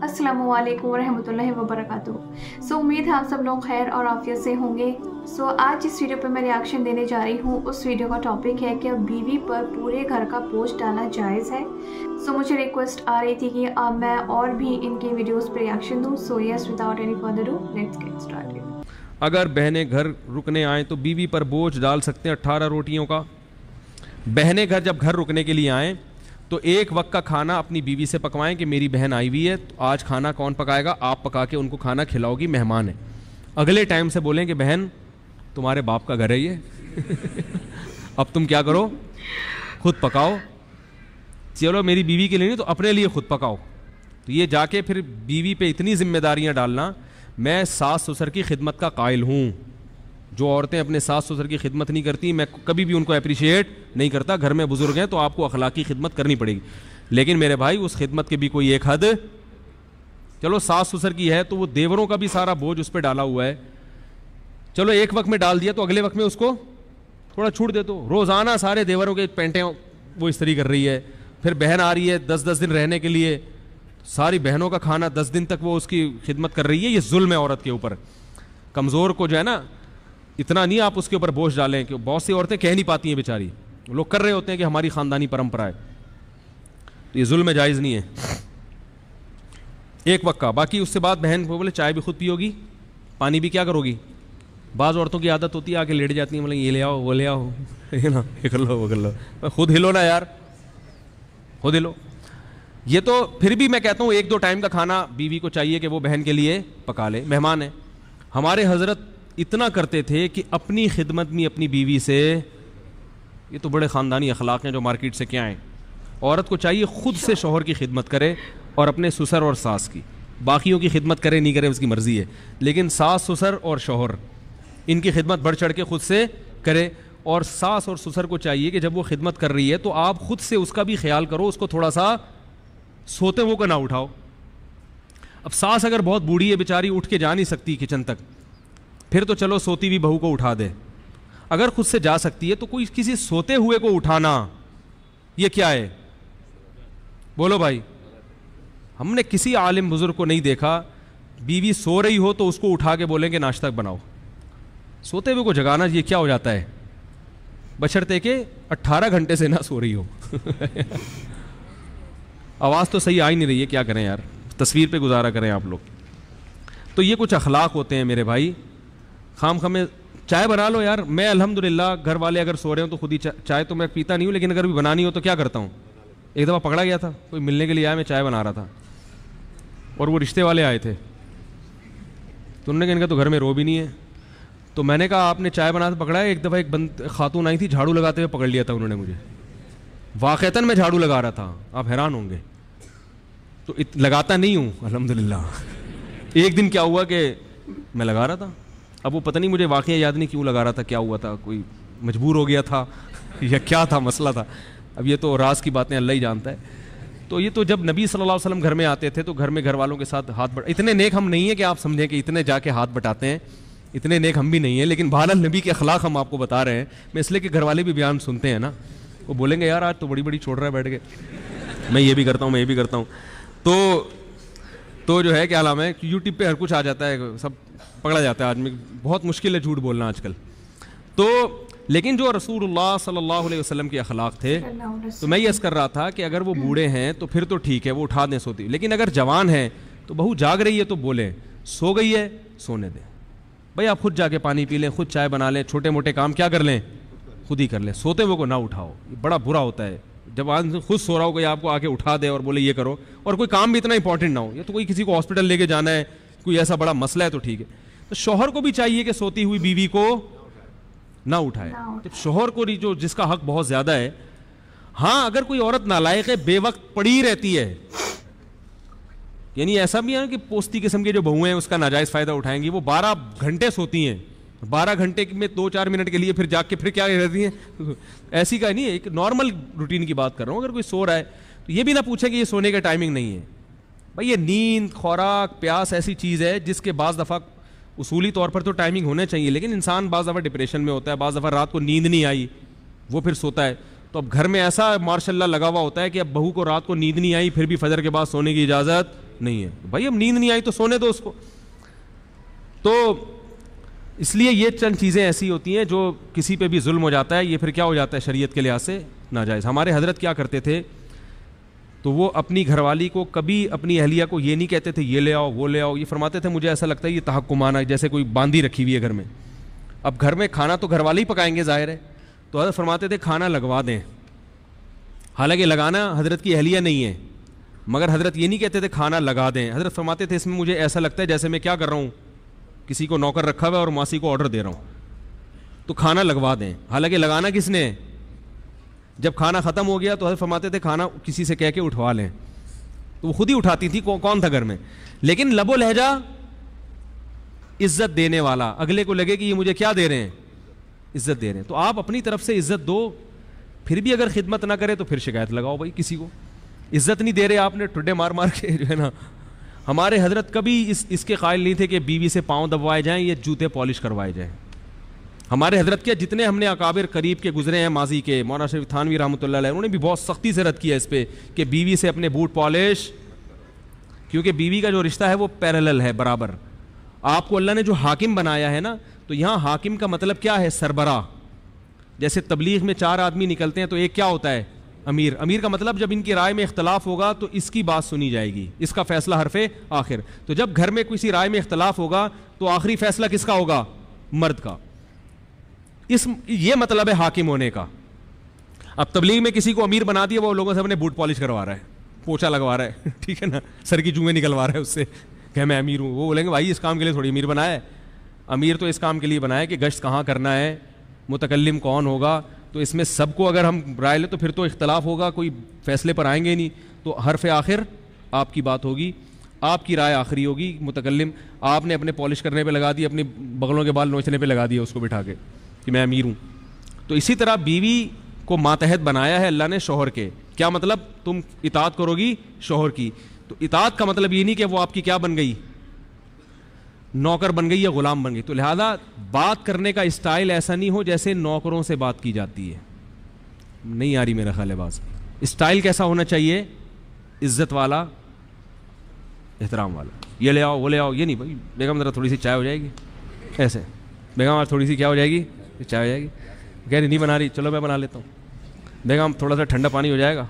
अस्सलामु अलैकुम वरहमतुल्लाहि वबरकातुहू। सो उम्मीद है आप सब लोग खैर और आफियत से होंगे। सो आज इस वीडियो पर मैं रिएक्शन देने जा रही हूँ। उस वीडियो का टॉपिक है कि बीवी पर पूरे घर का बोझ डालना जायज़ है। सो मुझे रिक्वेस्ट आ रही थी कि अब मैं और भी इनके वीडियोस पर रिएक्शन दूँ। So yes, without any further do let's get started. अगर बहनें घर रुकने आएँ तो बीवी पर बोझ डाल सकते हैं 18 रोटियों का। बहनें जब घर रुकने के लिए आएँ तो एक वक्त का खाना अपनी बीवी से पकवाएं कि मेरी बहन आई हुई है, तो आज खाना कौन पकाएगा, आप पका के उनको खाना खिलाओगी, मेहमान है। अगले टाइम से बोलें कि बहन तुम्हारे बाप का घर है ये अब तुम क्या करो, खुद पकाओ। चलो मेरी बीवी के लिए नहीं तो अपने लिए खुद पकाओ। तो ये जाके फिर बीवी पे इतनी जिम्मेदारियां डालना। मैं सास ससुर की खिदमत का कायल हूँ। जो औरतें अपने सास ससुर की खिदमत नहीं करती, मैं कभी भी उनको अप्रिशिएट नहीं करता। घर में बुजुर्ग हैं तो आपको अखलाकी खिदमत करनी पड़ेगी, लेकिन मेरे भाई उस खिदमत के भी कोई एक हद। चलो सास ससुर की है तो वो देवरों का भी सारा बोझ उस पर डाला हुआ है। चलो एक वक्त में डाल दिया तो अगले वक्त में उसको थोड़ा छूट दे दो। रोज़ाना सारे देवरों के पेंटें वो इस्त्री कर रही है, फिर बहन आ रही है 10-10 दिन रहने के लिए, सारी बहनों का खाना 10 दिन तक वो उसकी खिदमत कर रही है। ये जुल्म है औरत के ऊपर। कमज़ोर को जो है ना, इतना नहीं आप उसके ऊपर बोझ डालें कि बहुत सी औरतें कह नहीं पाती हैं बेचारी, लोग कर रहे होते हैं कि हमारी ख़ानदानी परंपरा है। तो ये जुल्म जायज़ नहीं है एक वक्त का। बाकी उससे बाद बहन को बोले चाय भी खुद पियोगी, पानी भी क्या करोगी। बाज़ औरतों की आदत होती है आके लेट जाती हैं, बोले ये ले आओ वो ले आओ है ना, ये कर लो वो कर लो। खुद हिलो ना यार, खुद हिलो। ये तो फिर भी मैं कहता हूँ 1-2 टाइम का खाना बीवी को चाहिए कि वो बहन के लिए पका ले, मेहमान है। हमारे हज़रत इतना करते थे कि अपनी खिदमत में अपनी बीवी से, ये तो बड़े ख़ानदानी अखलाक हैं जो मार्केट से क्या आए। औरत को चाहिए खुद से शौहर की खिदमत करे और अपने ससुर और सास की। बाकियों की खिदमत करे नहीं करे उसकी मर्ज़ी है, लेकिन सास ससुर और शौहर इनकी खिदमत बढ़ चढ़ के खुद से करे। और सास और ससुर को चाहिए कि जब वो खिदमत कर रही है तो आप खुद से उसका भी ख्याल करो, उसको थोड़ा सा सोते हुए को ना उठाओ। अब सास अगर बहुत बूढ़ी है बेचारी, उठ के जा नहीं सकती किचन तक, फिर तो चलो सोती हुई बहू को उठा दे। अगर खुद से जा सकती है तो कोई किसी सोते हुए को उठाना ये क्या है, बोलो भाई। हमने किसी आलिम बुजुर्ग को नहीं देखा बीवी सो रही हो तो उसको उठा के बोलेंगे नाश्ता बनाओ। सोते हुए को जगाना ये क्या हो जाता है, बशर्ते के 18 घंटे से ना सो रही हो आवाज़ तो सही आ ही नहीं रही है, क्या करें यार, तस्वीर पे गुजारा करें आप लोग। तो ये कुछ अखलाक होते हैं मेरे भाई। खाम में चाय बना लो यार। मैं अल्हम्दुलिल्लाह घर वाले अगर सो रहे हो तो खुद ही चाय तो मैं पीता नहीं हूँ, लेकिन अगर भी बनानी हो तो क्या करता हूँ। एक दफ़ा पकड़ा गया था, कोई मिलने के लिए आया, मैं चाय बना रहा था और वो रिश्ते वाले आए थे, तो उन्होंने कहा इनका तो घर में रो भी नहीं है। तो मैंने कहा आपने चाय बनाते पकड़ा है। एक दफ़ा एक खातून आई थी, झाड़ू लगाते हुए पकड़ लिया था उन्होंने मुझे। वाक़तन मैं झाड़ू लगा रहा था, आप हैरान होंगे। तो लगाता नहीं हूँ अल्हम्दुलिल्लाह। एक दिन क्या हुआ कि मैं लगा रहा था, अब वो पता नहीं मुझे वाक़या याद नहीं क्यों लगा रहा था, क्या हुआ था, कोई मजबूर हो गया था या क्या था मसला था। अब ये तो राज की बातें अल्लाह ही जानता है। तो ये तो जब नबी सल्लल्लाहु अलैहि वसल्लम घर में आते थे तो घर में घर वालों के साथ हाथ इतने नेक हम नहीं है कि आप समझें कि इतने जाके हाथ बटाते हैं, इतने नेक हम भी नहीं हैं, लेकिन बहरहाल नबी के अखलाक हम आपको बता रहे हैं। मैं इसलिए कि घर वाले भी बयान सुनते हैं ना, वो बोलेंगे यार आज तो बड़ी बड़ी छोड़ रहा है बैठ के, मैं ये भी करता हूँ मैं ये भी करता हूँ। तो जो है क्या नाम है, यूट्यूब पे हर कुछ आ जाता है, सब पकड़ा जाता है आदमी। बहुत मुश्किल है झूठ बोलना आजकल। तो लेकिन जो रसूलुल्लाह सल्लल्लाहु अलैहि वसल्लम के अखलाक थे, तो मैं ये अर्ज़ कर रहा था कि अगर वो बूढ़े हैं तो फिर तो ठीक है, वो उठा दें सोती, लेकिन अगर जवान है तो बहू जाग रही है तो बोले, सो गई है सोने दें भाई, आप खुद जाके पानी पी लें, खुद चाय बना लें, छोटे मोटे काम क्या कर लें खुद ही कर लें, सोते हुए को ना उठाओ। ये बड़ा बुरा होता है जब आदमी खुद सो रहा हो, कोई आपको आके उठा दे और बोले ये करो, और कोई काम भी इतना इंपॉर्टेंट ना हो। ये तो कोई किसी को हॉस्पिटल लेके जाना है, कोई ऐसा बड़ा मसला है तो ठीक है। तो शौहर को भी चाहिए कि सोती हुई बीवी को ना उठाए। तो शौहर को जो जिसका हक बहुत ज़्यादा है। हाँ अगर कोई औरत नालायक है, बेवक्त पड़ी रहती है, यानी ऐसा भी है कि पोस्ती किस्म के जो बहुएं हैं उसका नाजायज़ फ़ायदा उठाएंगी, वो 12 घंटे सोती हैं, 12 घंटे में 2-4 मिनट के लिए फिर जाग के फिर क्या रहती हैं ऐसी का नहीं है, एक नॉर्मल रूटीन की बात कर रहा हूँ। अगर कोई सो रहा है तो ये भी ना पूछे कि ये सोने का टाइमिंग नहीं है भाई। ये नींद, खुराक, प्यास ऐसी चीज़ है जिसके बाज़ दफ़ा उसूली तौर पर तो टाइमिंग होने चाहिए, लेकिन इंसान बाज़ दफ़ा डिप्रेशन में होता है, बाज़ दफ़ा रात को नींद नहीं आई वो फिर सोता है। तो अब घर में ऐसा मार्शल्लाह लगा हुआ होता है कि अब बहू को रात को नींद नहीं आई फिर भी फजर के बाद सोने की इजाज़त نہیں ہے. بھائی اب نیند نہیں آئی تو سونے دو اس کو. تو اس لیے یہ چند چیزیں ایسی ہوتی ہیں جو کسی پہ بھی ظلم ہو جاتا ہے, یہ پھر کیا ہو جاتا ہے شریعت کے لحاظ سے ناجائز. ہمارے حضرت کیا کرتے تھے, تو وہ اپنی گھر والی کو کبھی اپنی اہلیہ کو یہ نہیں کہتے تھے یہ لے آؤ وہ لے آؤ, یہ فرماتے تھے مجھے ایسا لگتا ہے یہ تحکمانہ جیسے کوئی باندھی رکھی ہوئی ہے گھر میں. اب گھر میں کھانا تو گھر والے ہی پکائیں گے ظاہر ہے, تو حضرت فرماتے تھے کھانا لگوا دیں. حالانکہ لگانا حضرت کی اہلیہ نہیں ہے, مگر حضرت یہ نہیں کہتے تھے کھانا لگا دیں. حضرت فرماتے تھے اس میں مجھے ایسا لگتا ہے جیسے میں کیا کر رہا ہوں, کسی کو نوکر رکھا ہوا ہے اور ماسی کو آرڈر دے رہا ہوں, تو کھانا لگوا دیں. حالانکہ لگانا کس نے, جب کھانا ختم ہو گیا تو حضرت فرماتے تھے کھانا کسی سے کہہ کے اٹھوا لیں, تو وہ خود ہی اٹھاتی تھی, کون تھا گھر میں. لیکن لب و لہجہ عزت دینے والا, اگلے کو لگے کہ یہ مجھے کیا دے رہے ہیں, عزت دے رہے ہیں. تو آپ اپنی طرف سے عزت دو, پھر بھی اگر خدمت نہ کرے تو پھر شکایت لگاؤ. بھائی کسی کو عزت نہیں دے رہے آپ نے, ٹھڈے مار مار کے جو ہے نا. ہمارے حضرت کبھی اس کے قائل نہیں تھے کہ بیوی سے پاؤں دبوائے جائیں یا جوتے پالش کروائے جائیں. ہمارے حضرت کے جتنے ہم نے اکابر قریب کے گزرے ہیں ماضی کے, مولانا شریف تھانوی رحمۃ اللہ علیہ, انہوں نے بھی بہت سختی سے رد کیا اس پہ کہ بیوی سے اپنے بوٹ پالش, کیونکہ بیوی کا جو رشتہ ہے وہ پیرالل ہے, برابر. آپ کو اللہ نے جو حاکم بنایا ہے نا, تو یہاں حاکم کا مطلب کیا ہے, سربراہ. جیسے تبلیغ میں 4 آدمی نکلتے ہیں تو ایک کیا ہوتا ہے, امیر. امیر کا مطلب جب ان کی رائے میں اختلاف ہوگا تو اس کی بات سنی جائے گی, اس کا فیصلہ حرف آخر. تو جب گھر میں کسی رائے میں اختلاف ہوگا تو آخری فیصلہ کس کا ہوگا, مرد کا. یہ مطلب ہے حاکم ہونے کا. اب تبلیغ میں کسی کو امیر بنا دیا, وہ لوگوں سے اپنے بوٹ پالش کروا رہا ہے, پوچھا لگوا رہا ہے, ٹھیک ہے نا, سر کی جوئیں نکلوا رہا ہے اس سے کہ میں امیر ہوں. وہ بولیں گے بھائی اس کام کے لیے تھوڑی امیر بنایا ہے, امیر تو اس کام کے لیے بنایا ہے کہ گشت کہاں کرنا ہے, متکلم کون ہوگا. تو اس میں سب کو اگر ہم رائے لیں تو پھر تو اختلاف ہوگا, کوئی فیصلے پر آئیں گے نہیں. تو حرف آخر آپ کی بات ہوگی, آپ کی رائے آخری ہوگی. متکلم آپ نے اپنے پالش کرنے پہ لگا دی, اپنی بغلوں کے بال نوچنے پہ لگا دیا اس کو بٹھا کے کہ میں امیر ہوں. تو اسی طرح بیوی کو ماتحت بنایا ہے اللہ نے شوہر کے. کیا مطلب, تم اطاعت کرو گی شوہر کی. تو اطاعت کا مطلب یہ نہیں کہ وہ آپ کی کیا بن گئی, نوکر بن گئی یا غلام بن گئی. تو لہذا بات کرنے کا اسٹائل ایسا نہیں ہو جیسے نوکروں سے بات کی جاتی ہے. نہیں آ رہی میرا خیال ہے باز. اسٹائل کیسا ہونا چاہیے, عزت والا, احترام والا. یہ لے آؤ وہ لے آؤ, یہ نہیں. بھائی بیگم ذرا تھوڑی سی چائے ہو جائے گی, ایسے بیگم آج تھوڑی سی کیا ہو جائے گی, چائے ہو جائے گی. کہہ رہی نہیں بنا رہی, چلو میں بنا لیتا ہوں. بیگم تھوڑا سا ٹھنڈا پانی ہو جائے گا,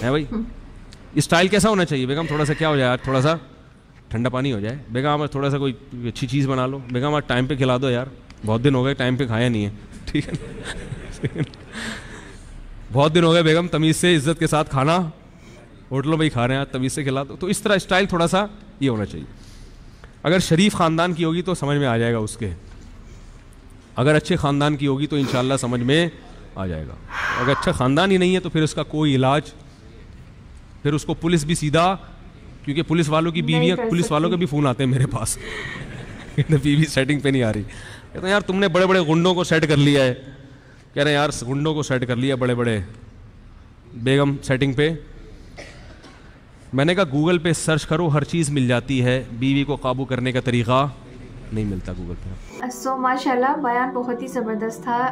ہے بھائی. اسٹائل کیسا ہونا چاہیے, بیگم تھوڑا سا کیا ہو جائے, آج تھوڑا سا ٹھنڈا پانی ہو جائے. بیگم آج تھوڑا سا کوئی اچھی چیز بنا لو. بیگم آج ٹائم پہ کھلا دو یار, بہت دن ہو گئے ٹائم پہ کھایا نہیں ہے, ٹھیک ہے. بہت دن ہو گئے بیگم, تمیز سے عزت کے ساتھ کھانا ہوٹلوں میں ہی کھا رہے ہیں, تمیز سے کھلا دو. تو اس طرح اسٹائل تھوڑا سا یہ ہونا چاہیے. اگر شریف خاندان کی ہوگی تو سمجھ میں آ جائے گا اس کے, اگر اچھے خاندان کی ہوگی تو انشاءاللہ سمجھ میں آ جائے گا. اگر اچھا خاندان ہی نہیں ہے تو پھر اس کا کوئی علاج, پھر اس کو پولیس بھی سیدھا, کیونکہ پولیس والوں کی بیویاں, پولیس والوں کے بھی فون آتے ہیں میرے پاس, بیوی سیٹنگ پہ نہیں آ رہی. کہتے ہیں یار تم نے بڑے بڑے گنڈوں کو سیٹ کر لیا ہے. کہہ رہے ہیں یار گنڈوں کو سیٹ کر لیا بڑے بڑے, بیگم سیٹنگ پہ. میں نے کہا گوگل پہ سرچ کرو, ہر چیز مل جاتی ہے, بیوی کو قابو کرنے کا طریقہ نہیں ملتا گوگل پہ. سو ماشاء اللہ بیان بہت ہی زبردست تھا.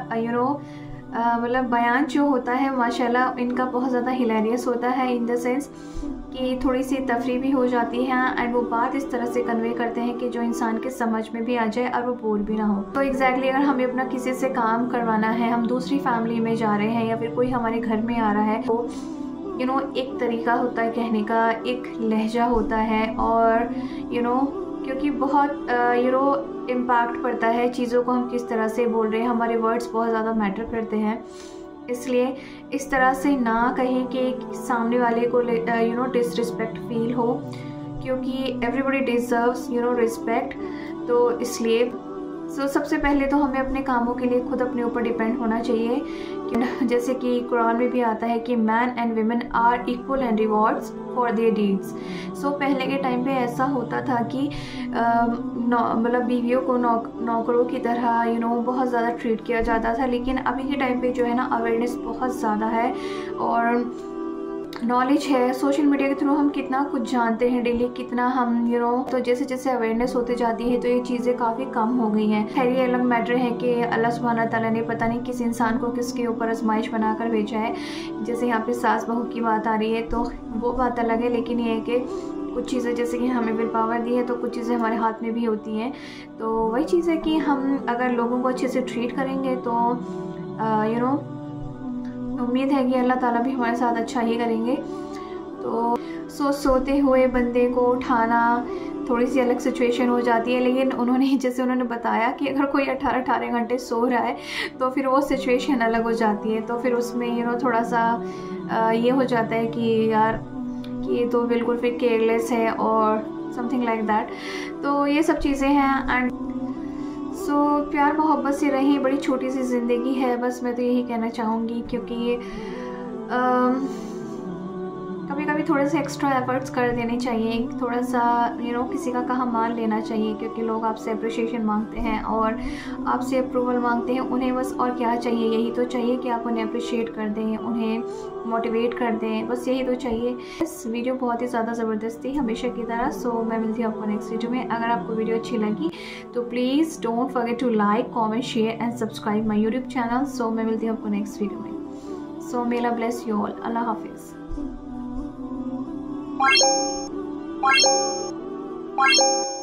مطلب بیان جو ہوتا ہے ماشاء اللہ ان کا بہت زیادہ ہلیریس ہوتا ہے, ان دا سینس کہ تھوڑی سی تفریح بھی ہو جاتی ہے, اینڈ وہ بات اس طرح سے کنوے کرتے ہیں کہ جو انسان کے سمجھ میں بھی آ جائے اور وہ بور بھی نہ ہو. تو ایگزیکٹلی اگر ہمیں اپنا کسی سے کام کروانا ہے, ہم دوسری فیملی میں جا رہے ہیں یا پھر کوئی ہمارے گھر میں آ رہا ہے, تو ایک طریقہ ہوتا ہے کہنے کا, ایک لہجہ ہوتا ہے, اور کیونکہ بہت امپیکٹ پڑتا ہے چیزوں کو ہم کس طرح سے بول رہے ہیں, ہمارے ورڈز بہت زیادہ میٹر کرتے ہیں. اس لیے اس طرح سے نہ کہیں کہ سامنے والے کو ڈس رسپیکٹ فیل ہو, کیونکہ ایوری بڈی ڈیزروز رسپیکٹ. تو اس لیے سب سے پہلے تو ہمیں اپنے کاموں کے لیے خود اپنے اوپر ڈیپینڈ ہونا چاہیے, جیسے کہ قرآن میں بھی آتا ہے کہ men and women are equal and rewards for their deeds. So پہلے کے ٹائم پہ ایسا ہوتا تھا کہ مطلب بیویوں کو نوکروں کی طرح بہت زیادہ ٹریٹ کیا جاتا تھا, لیکن ابھی کے ٹائم پہ جو ہے نا اویئرنیس بہت زیادہ ہے, اور नॉलेज है, सोशल मीडिया के थ्रू हम कितना कुछ जानते हैं डेली, कितना हम तो जैसे जैसे अवेयरनेस होती जाती है तो ये चीज़ें काफ़ी कम हो गई हैं। खैर ये अलग मैटर है कि अल्लाह सुब्हानहू तआला ने पता नहीं किस इंसान को किसके ऊपर आजमाइश बनाकर भेजा है। जैसे यहाँ पे सास बहू की बात आ रही है तो वो बात अलग है, लेकिन ये है कि कुछ चीज़ें जैसे कि हमें विल पावर दी है तो कुछ चीज़ें हमारे हाथ में भी होती हैं। तो वही चीज़ है कि हम अगर लोगों को अच्छे से ट्रीट करेंगे तो उम्मीद है कि अल्लाह ताला भी हमारे साथ अच्छा ही करेंगे। तो सोते हुए बंदे को उठाना थोड़ी सी अलग सिचुएशन हो जाती है, लेकिन उन्होंने बताया कि अगर कोई 18 घंटे सो रहा है तो फिर वो सिचुएशन अलग हो जाती है। तो फिर उसमें थोड़ा सा ये हो जाता है कि यार कि ये तो बिल्कुल फिर केयरलेस है और समथिंग लाइक दैट। तो ये सब चीज़ें हैं। एंड सो प्यार मोहब्बत से रहें, बड़ी छोटी सी ज़िंदगी है, बस मैं तो यही कहना चाहूँगी। क्योंकि कभी कभी थोड़े से एक्स्ट्रा एफर्ट्स कर देने चाहिए, थोड़ा सा किसी का कहा मान लेना चाहिए, क्योंकि लोग आपसे अप्रिशिएशन मांगते हैं और आपसे अप्रूवल मांगते हैं। उन्हें बस और क्या चाहिए, यही तो चाहिए कि आप उन्हें अप्रिशिएट कर दें, उन्हें मोटिवेट कर दें, बस यही तो चाहिए। इस वीडियो बहुत ही ज़्यादा ज़बरदस्त थी हमेशा की तरह। सो मैं मिलती हूँ आपको नेक्स्ट वीडियो में। अगर आपको वीडियो अच्छी लगी तो please don't forget to like, comment, share and subscribe my YouTube channel. So मैं मिलती हूँ आपको नेक्स्ट वीडियो में। So may Allah bless you all. Allah हाफिज़। What?